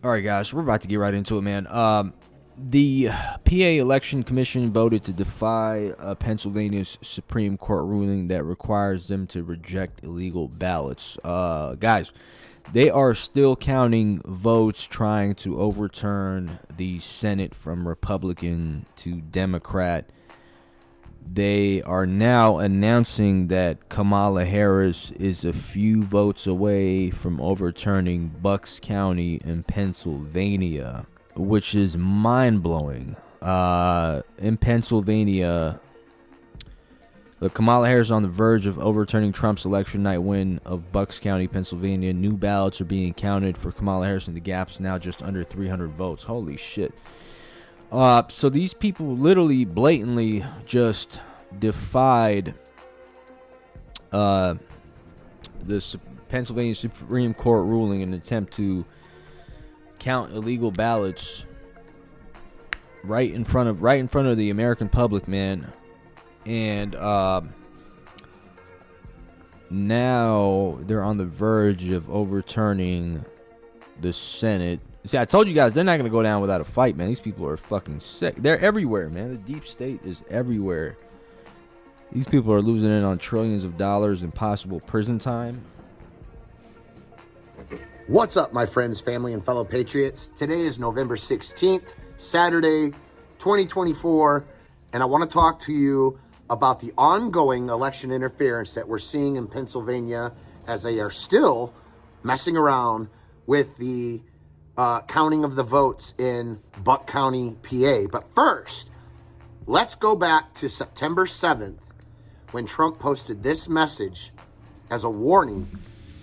All right, guys, we're about to get right into it, man. The PA Election Commission voted to defy Pennsylvania's Supreme Court ruling that requires them to reject illegal ballots. Guys, they are still counting votes trying to overturn the Senate from Republican to Democrat. They are now announcing that Kamala Harris is a few votes away from overturning Bucks County in Pennsylvania, which is mind-blowing. In Pennsylvania, Kamala Harris is on the verge of overturning Trump's election night win of Bucks County, Pennsylvania. New ballots are being counted for Kamala Harris, and the gap's now just under 300 votes. Holy shit. So these people literally blatantly just defied the Pennsylvania Supreme Court ruling in an attempt to count illegal ballots right in front of the American public, man. And now they're on the verge of overturning the Senate. See, I told you guys they're not going to go down without a fight, man. These people are fucking sick. They're everywhere, man. The deep state is everywhere. These people are losing in on trillions of dollars in possible prison time. What's up, my friends, family, and fellow patriots? Today is November 16th, Saturday, 2024, and I want to talk to you about the ongoing election interference that we're seeing in Pennsylvania as they are still messing around with the counting of the votes in Buck County, PA. But first, let's go back to September 7th when Trump posted this message as a warning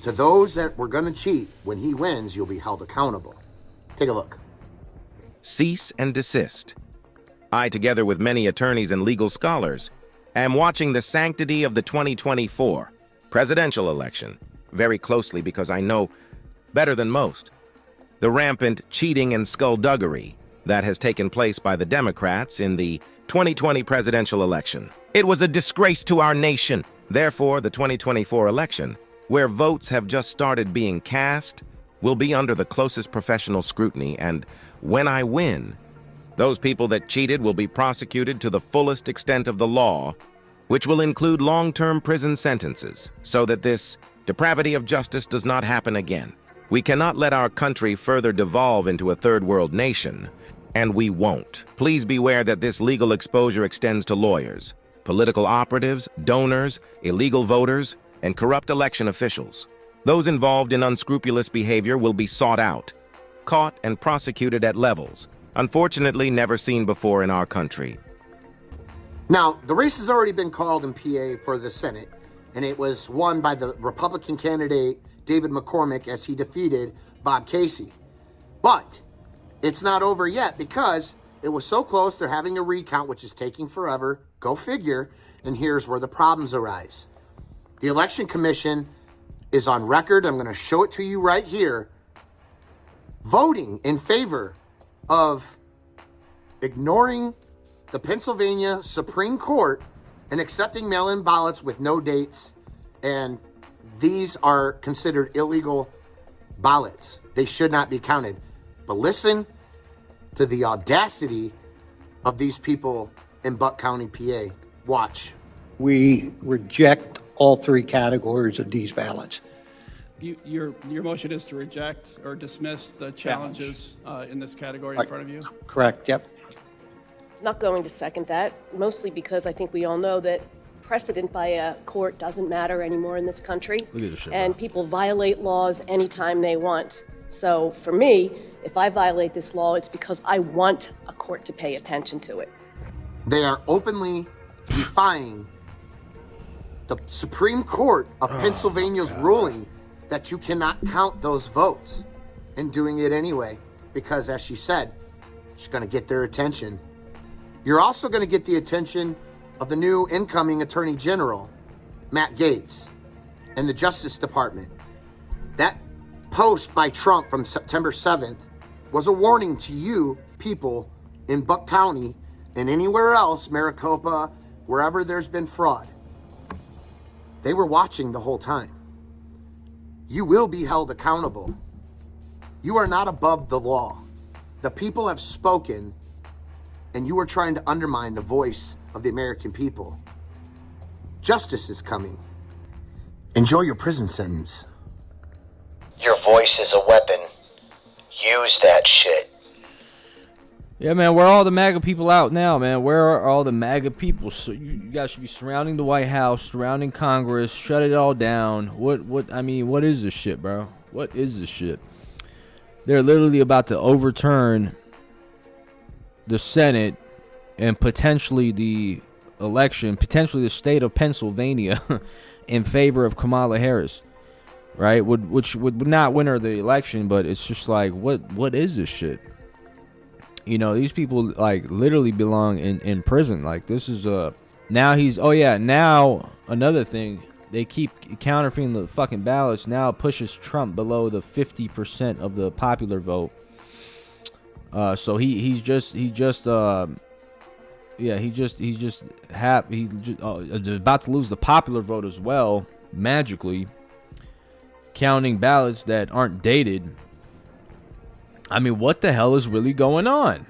to those that were going to cheat. When he wins, you'll be held accountable. Take a look. Cease and desist. I, together with many attorneys and legal scholars, am watching the sanctity of the 2024 presidential election very closely because I know better than most the rampant cheating and skullduggery that has taken place by the Democrats in the 2020 presidential election. It was a disgrace to our nation. Therefore, the 2024 election, where votes have just started being cast, will be under the closest professional scrutiny, and when I win, those people that cheated will be prosecuted to the fullest extent of the law, which will include long-term prison sentences, so that this depravity of justice does not happen again. We cannot let our country further devolve into a third-world nation, and we won't. Please beware that this legal exposure extends to lawyers, political operatives, donors, illegal voters, and corrupt election officials. Those involved in unscrupulous behavior will be sought out, caught, and prosecuted at levels unfortunately never seen before in our country. Now, the race has already been called in PA for the Senate, and it was won by the Republican candidate David McCormick as he defeated Bob Casey. But it's not over yet because it was so close. They're having a recount, which is taking forever. Go figure. And here's where the problems arise. The Election Commission is on record. I'm going to show it to you right here, voting in favor of ignoring the Pennsylvania Supreme Court and accepting mail-in ballots with no dates. And these are considered illegal ballots. They should not be counted. But listen to the audacity of these people in Buck County, PA. Watch. We reject all three categories of these ballots. Your motion is to reject or dismiss the challenges in this category in front of you? Correct, yep. Not going to second that, mostly because I think we all know that precedent by a court doesn't matter anymore in this country. Look at this shit, and bro. people violate laws anytime they want. So for me, if I violate this law, it's because I want a court to pay attention to it. They are openly defying the Supreme Court of Pennsylvania's ruling that you cannot count those votes, and doing it anyway because, as she said, she's going to get their attention. You're also going to get the attention of the new incoming Attorney General, Matt Gaetz, and the Justice Department. That post by Trump from September 7th was a warning to you people in Buck County and anywhere else, Maricopa, wherever there's been fraud. They were watching the whole time. You will be held accountable. You are not above the law. The people have spoken, and you are trying to undermine the voice of the American people. Justice is coming. Enjoy your prison sentence. Your voice is a weapon. Use that shit. Yeah, man, where are all the MAGA people out now, man? Where are all the MAGA people? So you guys should be surrounding the White House, surrounding Congress, shut it all down. I mean, what is this shit, bro? What is this shit? They're literally about to overturn the Senate and potentially the election, potentially the state of Pennsylvania in favor of Kamala Harris, right? Which would not win her the election, but it's just like, what is this shit? You know, these people like literally belong in prison. Like, this is now another thing, they keep counterfeiting the fucking ballots. Now it pushes Trump below the 50% of the popular vote. So he's just about to lose the popular vote as well, magically, counting ballots that aren't dated. I mean, what the hell is really going on?